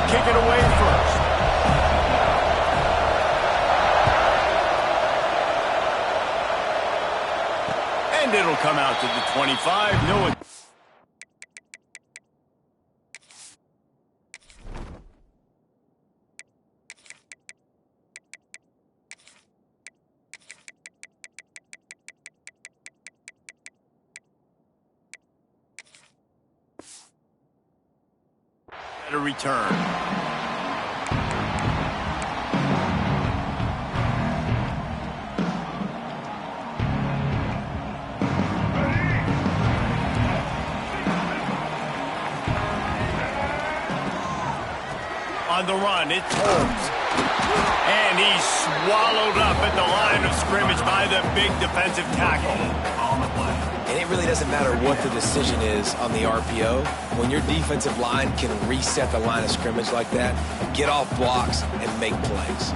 They'll kick it away first. And it'll come out to the 25. No. A return. On the run, it's Holmes. And he's swallowed up at the line of scrimmage by the big defensive tackle. And it really doesn't matter what the decision is on the RPO. When your defensive line can reset the line of scrimmage like that, get off blocks and make plays.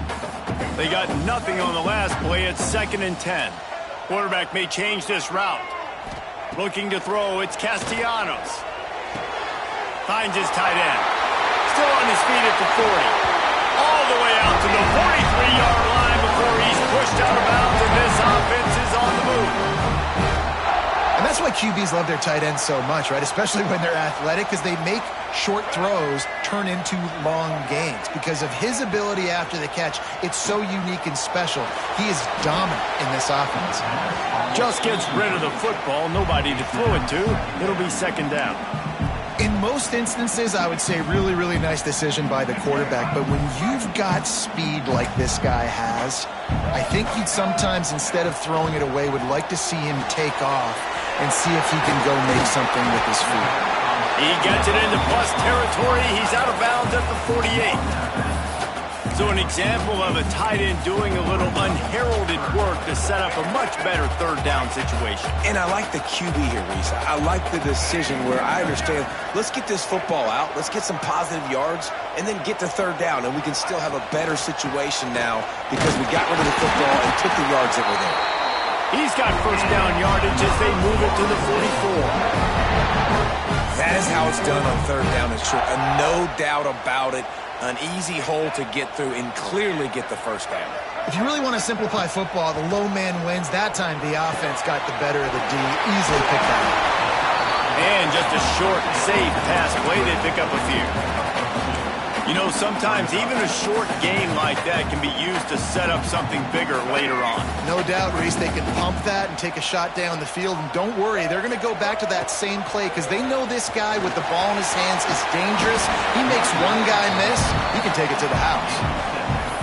They got nothing on the last play. It's 2nd and 10. Quarterback may change this route. Looking to throw, it's Castellanos. Finds his tight end. Still on his feet at the 40. All the way out to the 43-yard line before he's pushed out of bounds, and this offense is on the move. And that's why QBs love their tight ends so much, right? Especially when they're athletic, because they make short throws turn into long gains. Because of his ability after the catch, it's so unique and special. He is dominant in this offense. Just gets rid of the football, nobody to throw it to. It'll be 2nd down. In most instances, I would say really, really nice decision by the quarterback. But when you've got speed like this guy has, I think you'd sometimes, instead of throwing it away, would like to see him take off and see if he can go make something with his feet. He gets it into plus territory. He's out of bounds at the 48. So an example of a tight end doing a little unheralded work to set up a much better 3rd down situation. And I like the QB here, Reese. I like the decision where I understand, let's get this football out, let's get some positive yards, and then get to 3rd down, and we can still have a better situation now because we got rid of the football and took the yards that were there. He's got 1st down yardage as they move it to the 44. That is how it's done on 3rd down and short. No doubt about it. An easy hole to get through and clearly get the 1st down. If you really want to simplify football, the low man wins. That time the offense got the better of the D. Easily picked that up. And just a short, safe pass play, they pick up a few. You know, sometimes even a short game like that can be used to set up something bigger later on. No doubt, Reese, they can pump that and take a shot down the field. And don't worry, they're going to go back to that same play because they know this guy with the ball in his hands is dangerous. He makes one guy miss, he can take it to the house.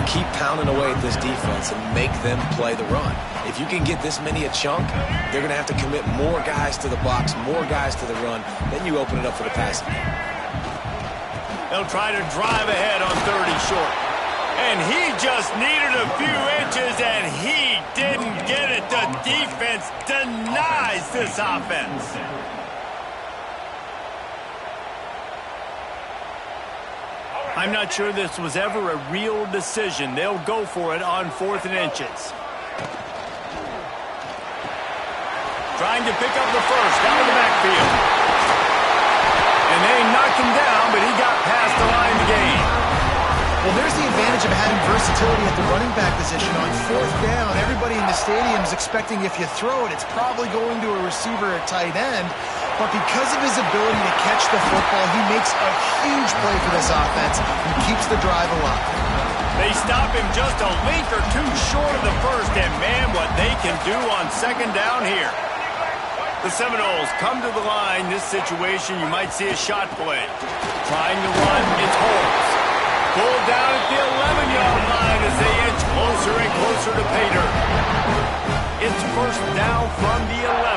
Keep pounding away at this defense and make them play the run. If you can get this many a chunk, they're going to have to commit more guys to the box, more guys to the run. Then you open it up for the passing game. They'll try to drive ahead on 30 short. And he just needed a few inches, and he didn't get it. The defense denies this offense. I'm not sure this was ever a real decision. They'll go for it on 4th and inches. Trying to pick up the 1st out of the backfield. And they knocked him down, but he got past the line to gain. Well, there's the advantage of having versatility at the running back position. On 4th down, everybody in the stadium is expecting if you throw it, it's probably going to a receiver at tight end. But because of his ability to catch the football, he makes a huge play for this offense and keeps the drive alive. They stop him just a link or two short of the 1st, and man, what they can do on 2nd down here. The Seminoles come to the line. This situation, you might see a shot play. Trying to run, it's Holmes. Pulled down at the 11-yard line as they inch closer and closer to pay dirt. It's 1st down from the 11.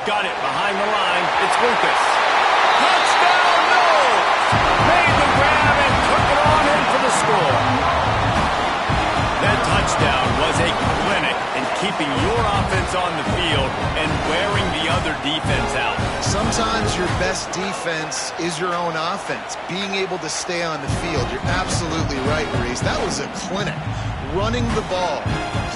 Got it behind the line. It's Lucas. Touchdown, Knowles! Made the grab and took it on in for the score. That touchdown was a clinic in keeping your offense on the field and wearing the other defense out. Sometimes your best defense is your own offense, being able to stay on the field. You're absolutely right, Reese. That was a clinic. Running the ball,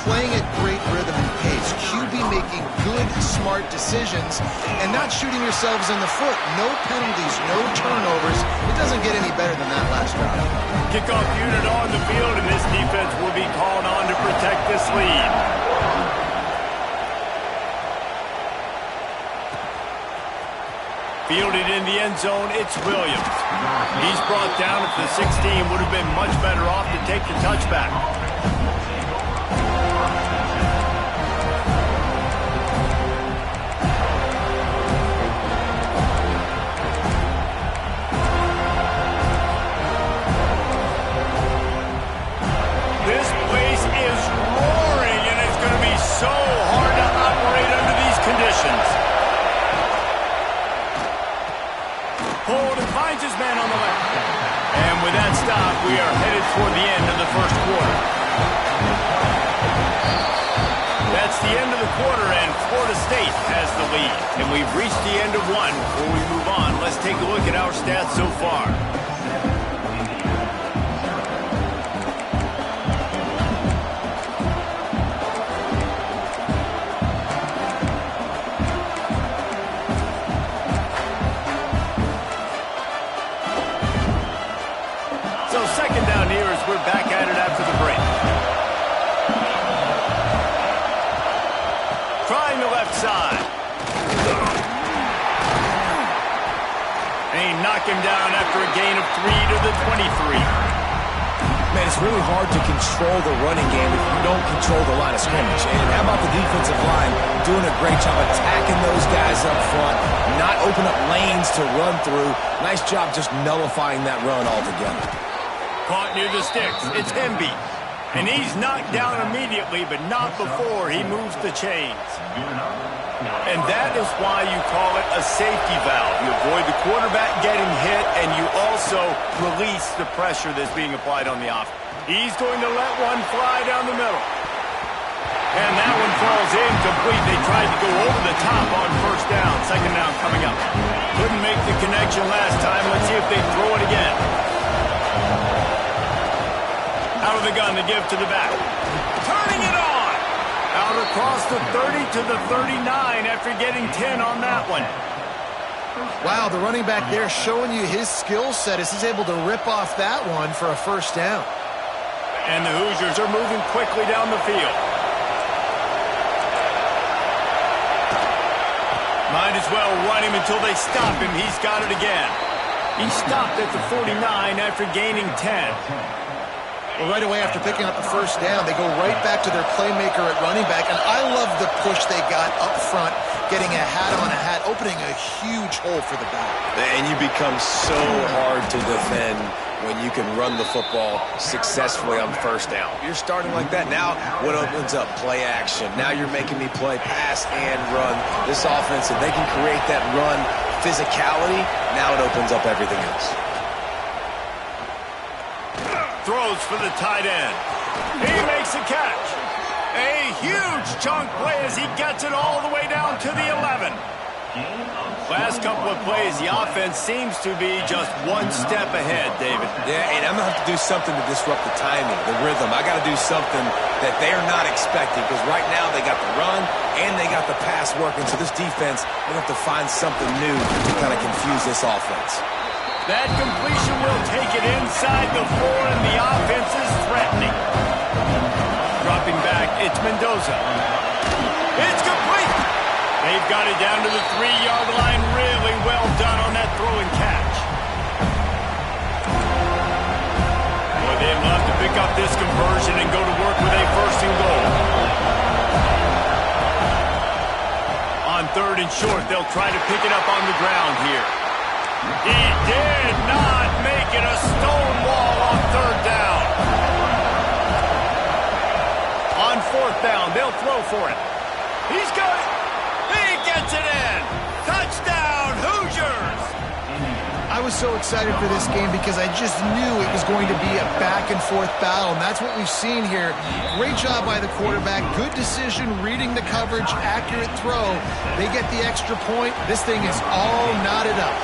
playing at great rhythm and pace, QB making good, smart smart decisions and not shooting yourselves in the foot. No penalties, no turnovers. It doesn't get any better than that last drive. Kickoff unit on the field, and this defense will be called on to protect this lead. Fielded in the end zone, it's Williams. He's brought down at the 16. Would have been much better off to take the touchback. This place is roaring, and it's going to be so hard to operate under these conditions. Hold and finds his man on the left. And with that stop, we are headed toward the end of the first quarter. That's the end of the quarter, and Florida State has the lead. And we've reached the end of one. Before we move on, let's take a look at our stats so far. We're back at it after the break. Trying the left side. And he knocked him down after a gain of 3 to the 23. Man, it's really hard to control the running game if you don't control the line of scrimmage. And how about the defensive line doing a great job attacking those guys up front, not open up lanes to run through. Nice job just nullifying that run altogether. Caught near the sticks. It's Hemby. And he's knocked down immediately, but not before he moves the chains. And that is why you call it a safety valve. You avoid the quarterback getting hit, and you also release the pressure that's being applied on the offense. He's going to let one fly down the middle. And that one falls incomplete. They tried to go over the top on first down. Second down coming up. Couldn't make the connection last time. Let's see if they throw it again. Out of the gun, the give to the back. Turning it on. Out across the 30 to the 39 after getting 10 on that one. Wow, the running back there showing you his skill set as he's able to rip off that one for a first down. And the Hoosiers are moving quickly down the field. Might as well run him until they stop him. He's got it again. He stopped at the 49 after gaining 10. Well, right away after picking up the first down, they go right back to their playmaker at running back. And I love the push they got up front, getting a hat on a hat, opening a huge hole for the back. And you become so hard to defend when you can run the football successfully on first down. You're starting like that. Now what opens up? Play action. Now you're making me play pass and run. This offense, if they can create that run physicality, now it opens up everything else. Throws for the tight end. He makes a catch. A huge chunk play as he gets it all the way down to the 11. Last couple of plays, the offense seems to be just one step ahead, David. Yeah, and I'm going to have to do something to disrupt the timing, the rhythm. I got to do something that they're not expecting because right now they got the run and they got the pass working. So this defense, they're going to have to find something new to kind of confuse this offense. That completion will take it inside the 4, and the offense is threatening. Dropping back, it's Mendoza. It's complete. They've got it down to the 3-yard line. Really well done on that throw and catch. Boy, they'd love to pick up this conversion and go to work with a first and goal. On 3rd and short, they'll try to pick it up on the ground here. He did not make it a stone wall on 3rd down. On 4th down, they'll throw for it. He's got it. He gets it in. Touchdown, Hoosiers. I was so excited for this game because I just knew it was going to be a back-and-forth battle, and that's what we've seen here. Great job by the quarterback. Good decision, reading the coverage, accurate throw. They get the extra point. This thing is all knotted up.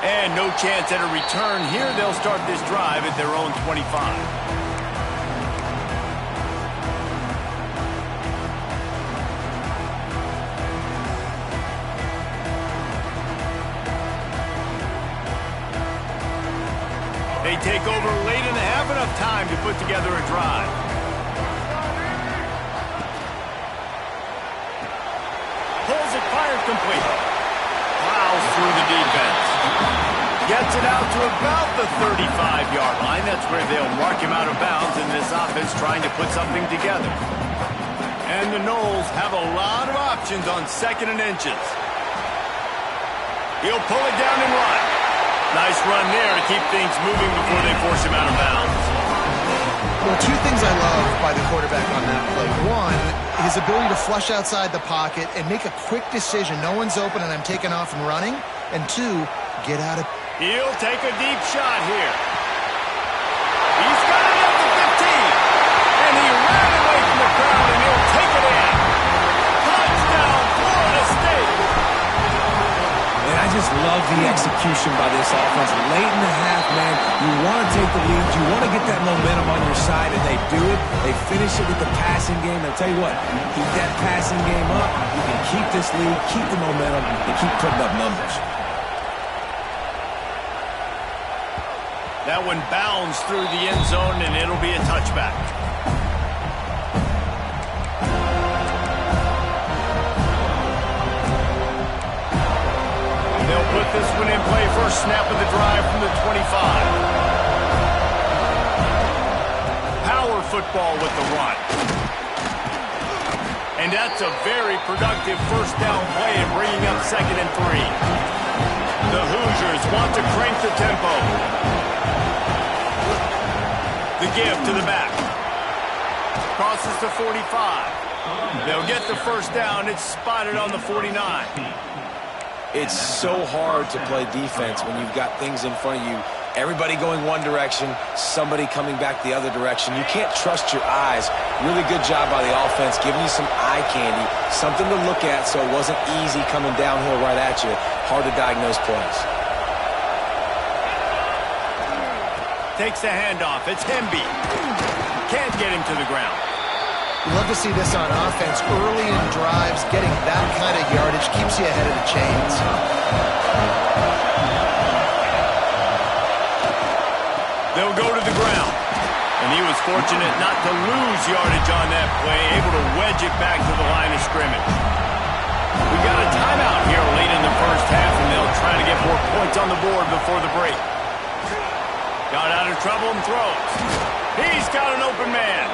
And no chance at a return here. They'll start this drive at their own 25. take over late in the half, enough time to put together a drive. Pulls it, fired complete. Plows through the defense. Gets it out to about the 35-yard line. That's where they'll mark him out of bounds in this offense trying to put something together. And the Noles have a lot of options on 2nd and inches. He'll pull it down and run. Nice run there to keep things moving before they force him out of bounds. Well, two things I love by the quarterback on that play. One, his ability to flush outside the pocket and make a quick decision. No one's open and I'm taking off and running. And two, get out of... He'll take a deep shot here. He's got it at the 15. And he ran away from the crowd and he'll take it in. Touchdown, Florida State. And I just love the execution by this offense. Late in the half, man, you want to take the lead. You want to get that momentum on your side, and they do it. They finish it with the passing game. I'll tell you what, keep that passing game up. You can keep this lead, keep the momentum, and keep putting up numbers. That one bounds through the end zone, and it'll be a touchback. They'll put this one in play. First snap of the drive from the 25. Power football with the run. And that's a very productive first down play and bringing up 2nd and 3. The Hoosiers want to crank the tempo. The give to the back. Crosses to 45. They'll get the first down. It's spotted on the 49. It's so hard to play defense when you've got things in front of you. Everybody going one direction, somebody coming back the other direction. You can't trust your eyes. Really good job by the offense, giving you some eye candy, something to look at so it wasn't easy coming downhill right at you. Hard to diagnose plays. Takes the handoff. It's Hemby. Can't get him to the ground. You love to see this on offense. Early in drives, getting that kind of yardage keeps you ahead of the chains. They'll go to the ground. And he was fortunate not to lose yardage on that play, able to wedge it back to the line of scrimmage. We got a timeout here late in the first half, and they'll try to get more points on the board before the break. Got out of trouble and throws. He's got an open man.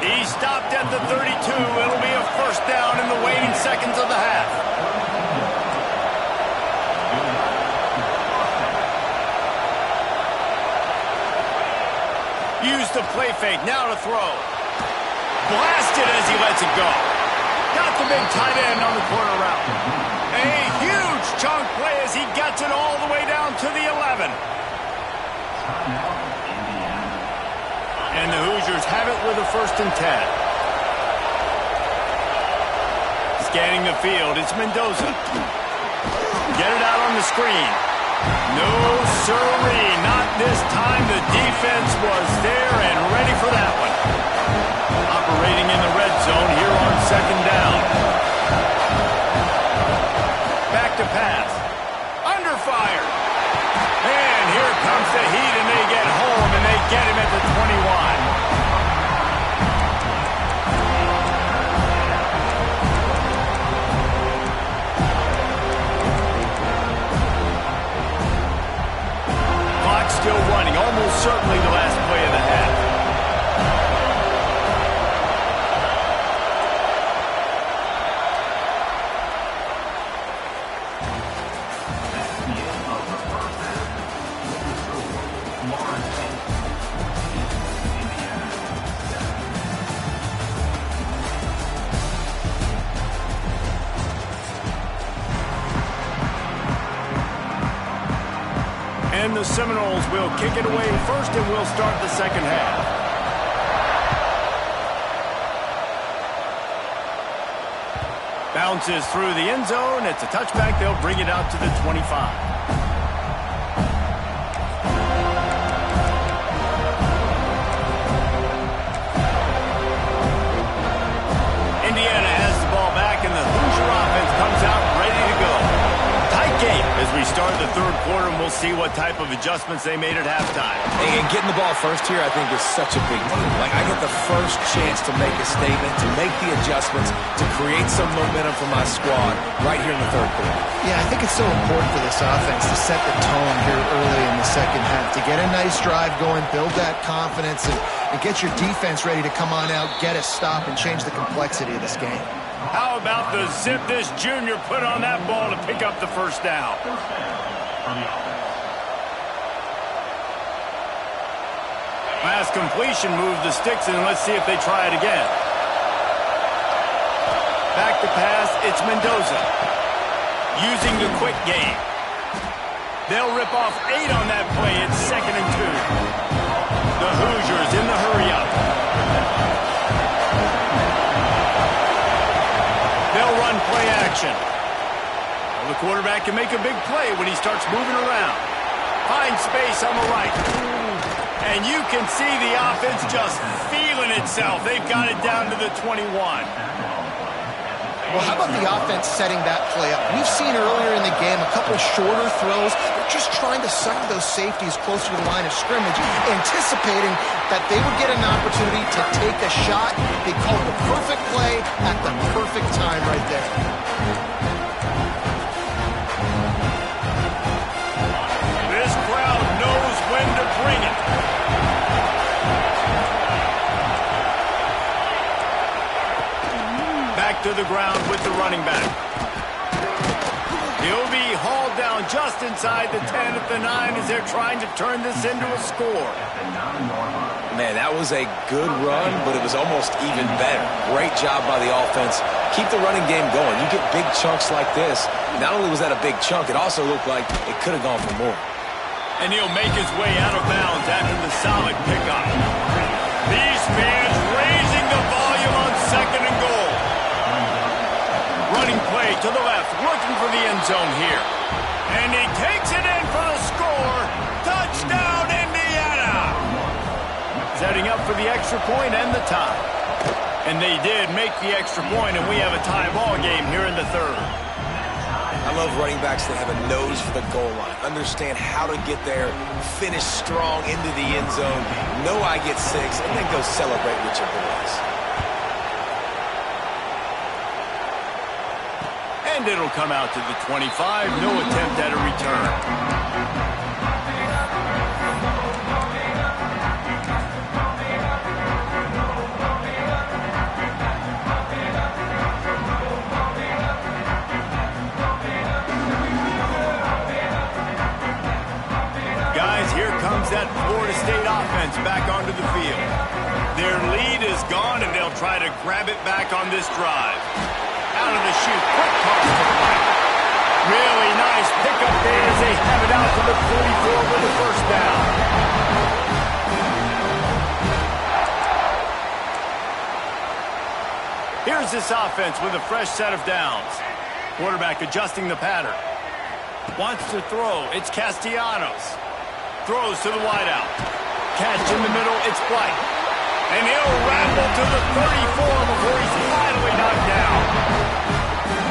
He stopped at the 32. It'll be a first down in the waning seconds of the half. Use the play fake. Now to throw. Blasted as he lets it go. Got the big tight end on the corner route. A huge chunk play as he gets it all the way down to the 11. And the Hoosiers have it with a 1st and 10. Scanning the field, it's Mendoza. Get it out on the screen. No sirree, not this time. The defense was there and ready for that one. Operating in the red zone here on 2nd down. Back to pass. Under fire. And here comes the heat, and they get home, and they get him at the 21. Clock still running, almost certainly the last play of the half. And the Seminoles will kick it away first, and we'll start the second half. Bounces through the end zone. It's a touchback. They'll bring it out to the 25. Indiana has the ball back, and the Hoosier offense comes out ready to go. Tight game as we start the third quarter, and we'll see see what type of adjustments they made at halftime. And getting the ball first here, I think, is such a big deal. Like, I get the first chance to make a statement, to make the adjustments, to create some momentum for my squad right here in the third quarter. Yeah, I think it's so important for this offense to set the tone here early in the second half, to get a nice drive going, build that confidence, and get your defense ready to come on out, get a stop, and change the complexity of this game. How about the zip this junior put on that ball to pick up the first down? Last completion moved the sticks, and let's see if they try it again. Back to pass, it's Mendoza. Using the quick game. They'll rip off 8 on that play. It's 2nd and 2. The Hoosiers in the hurry-up. They'll run play action. Well, the quarterback can make a big play when he starts moving around. Finds space on the right. And you can see the offense just feeling itself. They've got it down to the 21. Well, how about the offense setting that play up? We've seen earlier in the game a couple shorter throws. They're just trying to suck those safeties closer to the line of scrimmage, anticipating that they would get an opportunity to take a shot. They called the perfect play at the perfect time right there. This crowd knows when to bring it. Back to the ground with the running back. He'll be hauled down just inside the 10 at the 9 as they're trying to turn this into a score. Man, that was a good run, but it was almost even better. Great job by the offense. Keep the running game going. You get big chunks like this. Not only was that a big chunk, it also looked like it could have gone for more. And he'll make his way out of bounds after the solid pickup. These fans raising the volume on 2nd and goal. Running play to the left, looking for the end zone here. And he takes it in for the score. Touchdown, Indiana! Setting up for the extra point and the tie. And they did make the extra point, and we have a tie ball game here in the third. I love running backs that have a nose for the goal line. Understand how to get there, finish strong into the end zone, know I get 6, and then go celebrate with your boys. And it'll come out to the 25. No attempt at a return. Guys, here comes that Florida State offense back onto the field. Their lead is gone, and they'll try to grab it back on this drive. Out of the chute, quick toss to the right. Really nice pickup there as they have it out to the 44 with the first down. Here's this offense with a fresh set of downs. Quarterback adjusting the pattern. Wants to throw. It's Castellanos. Throws to the wideout. Catch in the middle. It's Blight. And he'll rattle to the 34 before he's finally knocked down.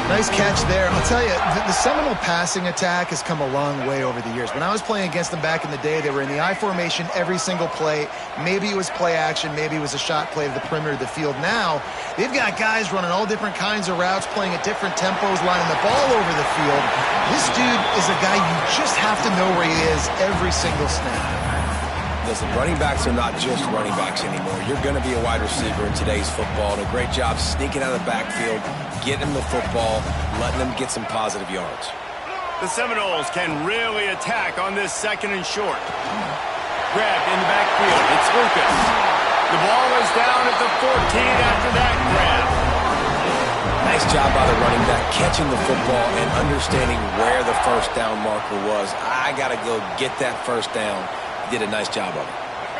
Nice catch there. I'll tell you, the Seminole passing attack has come a long way over the years. When I was playing against them back in the day, they were in the I formation every single play. Maybe it was play action. Maybe it was a shot play to the perimeter of the field. Now, they've got guys running all different kinds of routes, playing at different tempos, lining the ball over the field. This dude is a guy you just have to know where he is every single snap. Listen, running backs are not just running backs anymore. You're going to be a wide receiver in today's football. And a great job sneaking out of the backfield, getting them the football, letting them get some positive yards. The Seminoles can really attack on this 2nd and short. Grabbed in the backfield. It's Lucas. The ball is down at the 14 after that grab. Nice job by the running back, catching the football and understanding where the first down marker was. I got to go get that first down. Did a nice job of it.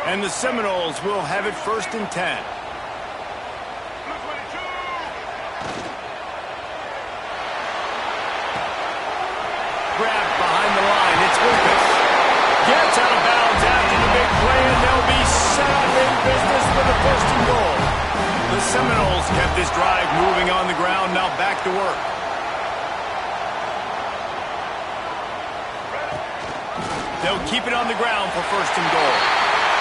And the Seminoles will have it 1st and 10. Grabbed behind the line. It's Lucas. Gets out of bounds after the big play, and they'll be set up in business for the 1st and goal. The Seminoles kept this drive moving on the ground. Now back to work. They'll keep it on the ground for first and goal.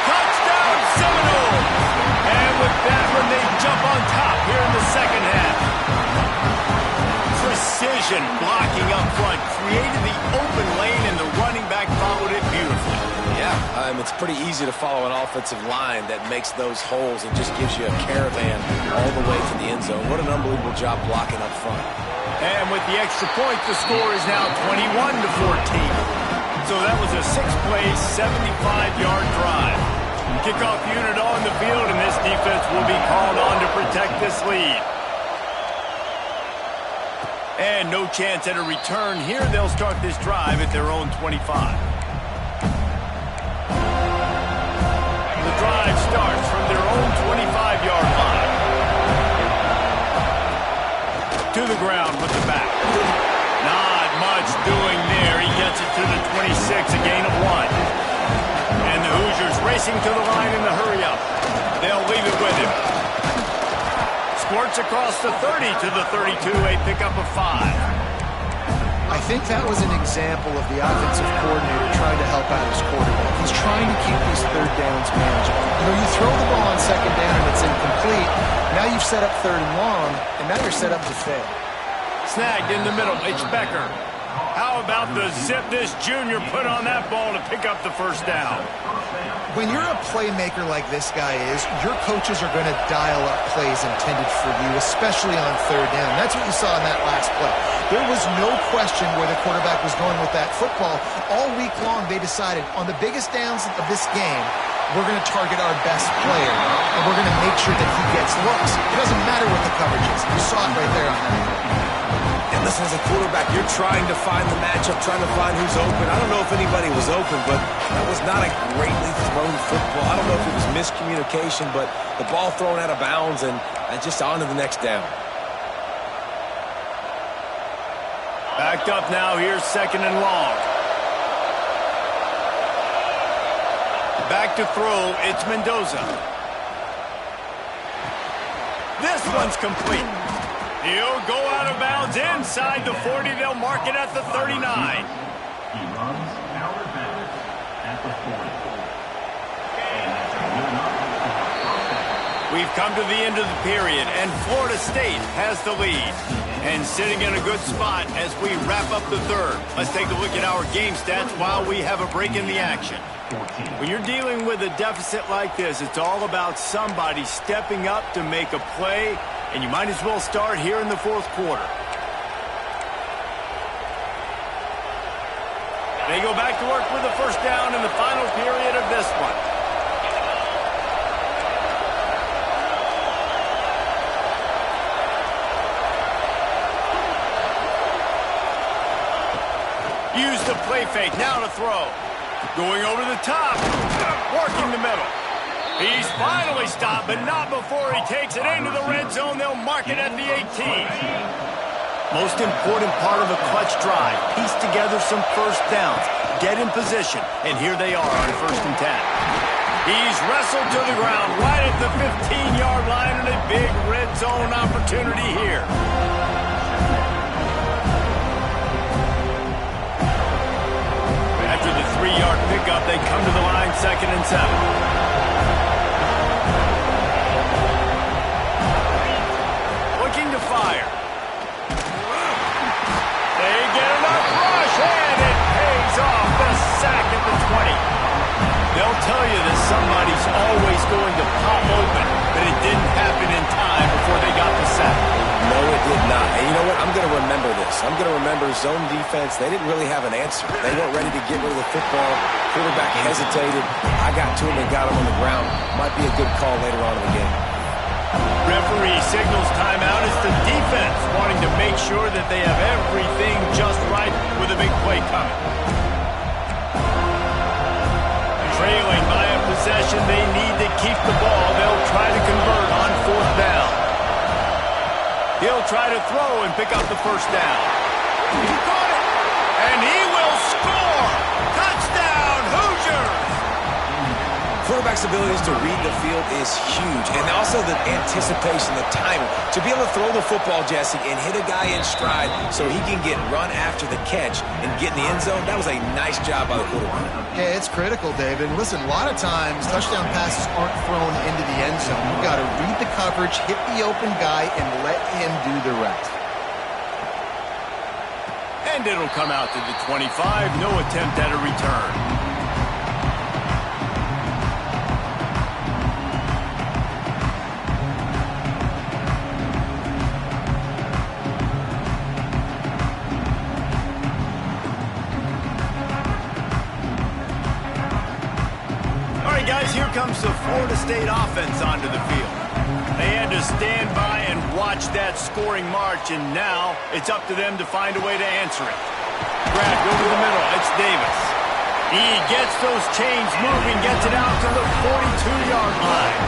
Touchdown, Seminoles! And with that one, they jump on top here in the second half. Precision blocking up front created the open lane, and the running back followed it beautifully. Yeah, it's pretty easy to follow an offensive line that makes those holes and just gives you a caravan all the way to the end zone. What an unbelievable job blocking up front. And with the extra point, the score is now 21-14. So that was a 6-play, 75-yard drive. Kickoff unit on the field, and this defense will be called on to protect this lead. And no chance at a return here. They'll start this drive at their own 25. The drive starts from their own 25-yard line. To the ground with the back. Not much doing there. He gets it to the 26, a gain of 1. And the Hoosiers racing to the line in the hurry-up. They'll leave it with him. Squirts across the 30 to the 32, a pickup of 5. I think that was an example of the offensive coordinator trying to help out his quarterback. He's trying to keep these third downs manageable. You know, you throw the ball on second down and it's incomplete. Now you've set up third and long, and now you're set up to fail. Snagged in the middle, it's Becker. How about the zip this junior put on that ball to pick up the first down? When you're a playmaker like this guy is, your coaches are going to dial up plays intended for you, especially on third down. That's what you saw in that last play. There was no question where the quarterback was going with that football. All week long, they decided on the biggest downs of this game, we're going to target our best player, and we're going to make sure that he gets looks. It doesn't matter what the coverage is. You saw it right there on that play. And listen, as a quarterback, you're trying to find the matchup, trying to find who's open. I don't know if anybody was open, but that was not a greatly thrown football. I don't know if it was miscommunication, but the ball thrown out of bounds and just on to the next down. Backed up now, here's second and long. Back to throw, it's Mendoza. This one's complete. He'll go out of bounds inside the 40. They'll mark it at the 39. He runs power back at the 40. We've come to the end of the period, and Florida State has the lead. And sitting in a good spot as we wrap up the third. Let's take a look at our game stats while we have a break in the action. When you're dealing with a deficit like this, it's all about somebody stepping up to make a play, and you might as well start here in the fourth quarter. They go back to work with the first down in the final period of this one. Use the play fake, now to throw. Going over the top, working the middle. He's finally stopped, but not before he takes it into the red zone. They'll mark it at the 18. Most important part of a clutch drive, piece together some first downs, get in position, and here they are on first and 10. He's wrestled to the ground right at the 15-yard line, and a big red zone opportunity here. After the 3-yard pickup, they come to the line, second and 7. Looking to fire. They get enough rush, and it pays off. The sack at the 20. They'll tell you that somebody's always going to pop open, but it didn't happen in time before they got the sack. No, it did not. And you know what? I'm going to remember this. I'm going to remember zone defense. They didn't really have an answer. They weren't ready to get rid of the football. Quarterback hesitated. I got to him and got him on the ground. Might be a good call later on in the game. Referee signals timeout. It's the defense wanting to make sure that they have everything just right with a big play coming. Trailing by a possession, they need to keep the ball. They'll try to convert on fourth down. He'll try to throw and pick up the first down. He caught it, and he will score! Touchdown, Hoosiers! quarterback's abilities to read the field is huge, and also the anticipation, the timing. To be able to throw the football, Jesse, and hit a guy in stride so he can get run after the catch and get in the end zone, that was a nice job by the quarterback. Yeah, it's critical, David. Listen, a lot of times touchdown passes aren't thrown into the end zone. You've got to read the coverage, hit the open guy, and let him do the rest. And it'll come out to the 25. No attempt at a return. Here comes the Florida State offense onto the field. They had to stand by and watch that scoring march, and now it's up to them to find a way to answer it. Grabbed over the middle. It's Davis. He gets those chains moving, gets it out to the 42-yard line.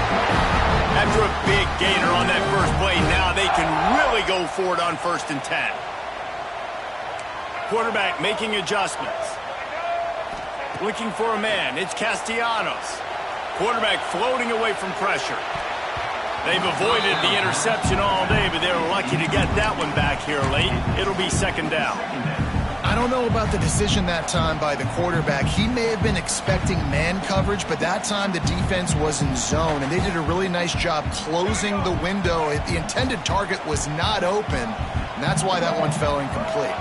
After a big gainer on that first play, now they can really go for it on 1st and 10. Quarterback making adjustments. Looking for a man. It's Castellanos. Quarterback floating away from pressure. They've avoided the interception all day, but they were lucky to get that one back here late. It'll be 2nd down. I don't know about the decision that time by the quarterback. He may have been expecting man coverage, but that time the defense was in zone, and they did a really nice job closing the window. The intended target was not open, and that's why that one fell incomplete.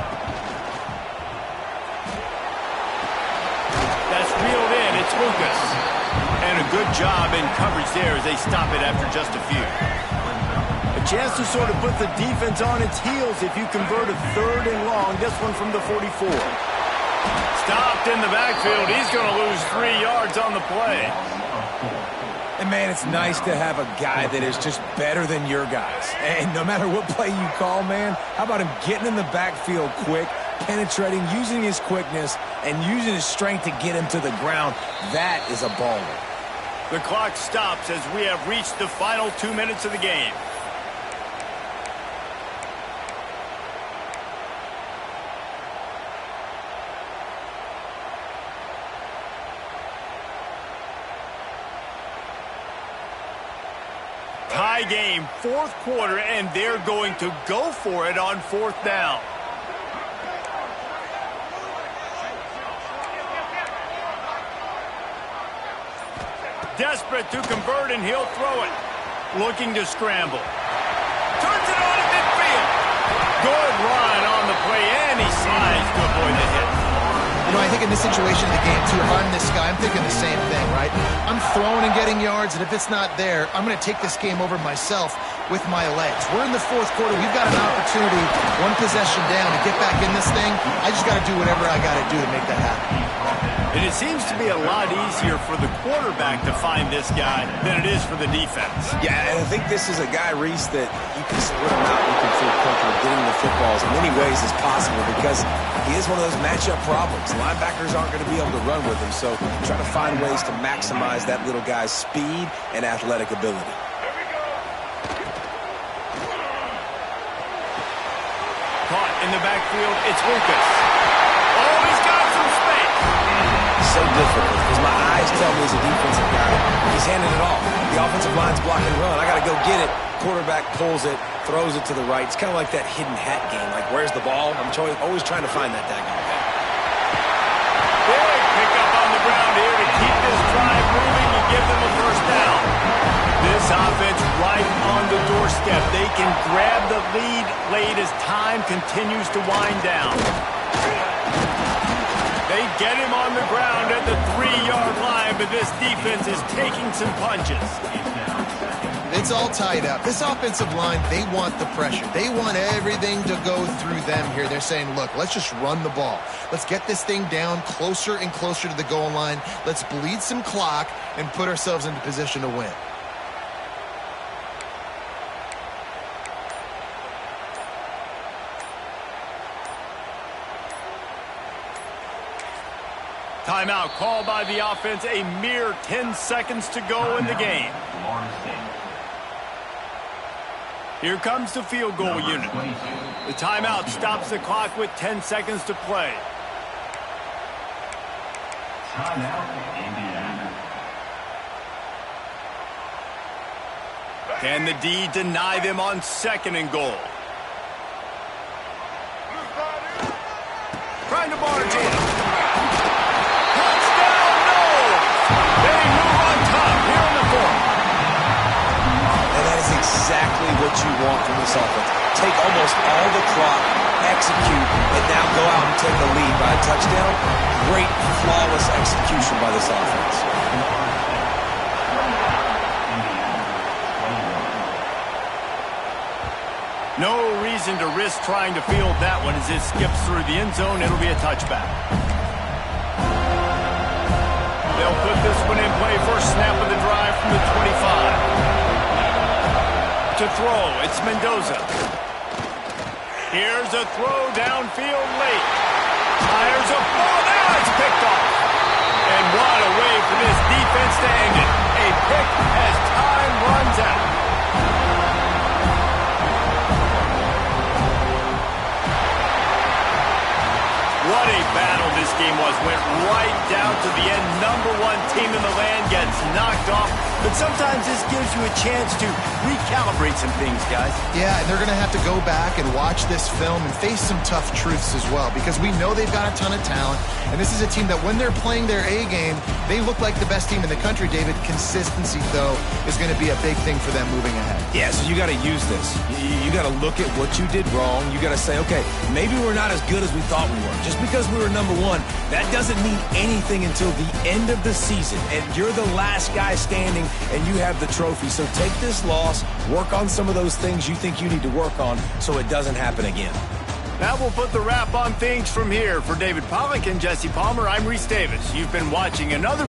That's reeled in. It's Lucas. And a good job in coverage there as they stop it after just a few. A chance to sort of put the defense on its heels if you convert a 3rd and long. This one from the 44. Stopped in the backfield. He's going to lose 3 yards on the play. And, man, it's nice to have a guy that is just better than your guys. And no matter what play you call, man, how about him getting in the backfield quick, penetrating, using his quickness, and using his strength to get him to the ground? That is a baller. The clock stops as we have reached the final 2 minutes of the game. Tie game, 4th quarter, and they're going to go for it on 4th down. Desperate to convert, and he'll throw it. Looking to scramble. Turns it on at midfield. Good run on the play, and he slides to avoid the hit. You know, I think in this situation in the game, too, if I'm this guy, I'm thinking the same thing, right? I'm throwing and getting yards, and if it's not there, I'm going to take this game over myself with my legs. We're in the 4th quarter. We've got an opportunity, 1 possession down, to get back in this thing. I just got to do whatever I got to do to make that happen. And it seems to be a lot easier for the quarterback to find this guy than it is for the defense. Yeah, and I think this is a guy, Reese, that you can split him out. You can feel comfortable getting the football as many ways as possible because he is one of those matchup problems. Linebackers aren't going to be able to run with him, so try to find ways to maximize that little guy's speed and athletic ability. Caught in the backfield, it's Lucas. Oh, he's got some space. So difficult because my eyes tell me as a defensive guy, he's handing it off. The offensive line's blocking run. I got to go get it. Quarterback pulls it, throws it to the right. It's kind of like that hidden hat game. Like, where's the ball? I'm always trying to find that daggone hat. Big pickup on the ground here to keep this drive moving and give them a 1st down. This offense right on the doorstep. They can grab the lead late as time continues to wind down. They get him on the ground at the 3-yard line, but this defense is taking some punches. It's all tied up. This offensive line, they want the pressure. They want everything to go through them here. They're saying, look, let's just run the ball. Let's get this thing down closer and closer to the goal line. Let's bleed some clock and put ourselves into position to win. Timeout called by the offense. A mere 10 seconds to go in the game. Here comes the field goal unit. The timeout stops the clock with 10 seconds to play. Timeout, Indiana. Can the D deny them on 2nd and goal? Trying to barge in. Touchdown, no! They move on top here in the 4th. And that is exactly what you want from this offense. Take almost all the clock, execute, and now go out and take the lead by a touchdown. Great, flawless execution by this offense. No reason to risk trying to field that one as it skips through the end zone. It'll be a touchback. They'll put this one in play. First snap of the drive from the 25. To throw, it's Mendoza. Here's a throw downfield late. Fires a ball. Now it's picked off. And what a way for this defense to end it. A pick as time runs out. What a battle this game was. Went right down to the end. #1 team in the land gets knocked off. But sometimes this gives you a chance to recalibrate some things, guys. Yeah, and they're going to have to go back and watch this film and face some tough truths as well, because we know they've got a ton of talent. And this is a team that when they're playing their A game, they look like the best team in the country, David. Consistency, though, is going to be a big thing for them moving ahead. Yeah, so you got to use this. You got to look at what you did wrong. You got to say, okay, maybe we're not as good as we thought we were. Just because we were #1, that doesn't mean anything until the end of the season. And you're the last guy standing, and you have the trophy. So take this loss, work on some of those things you think you need to work on so it doesn't happen again. Now we'll put the wrap on things from here. For David Pollack and Jesse Palmer, I'm Reese Davis. You've been watching another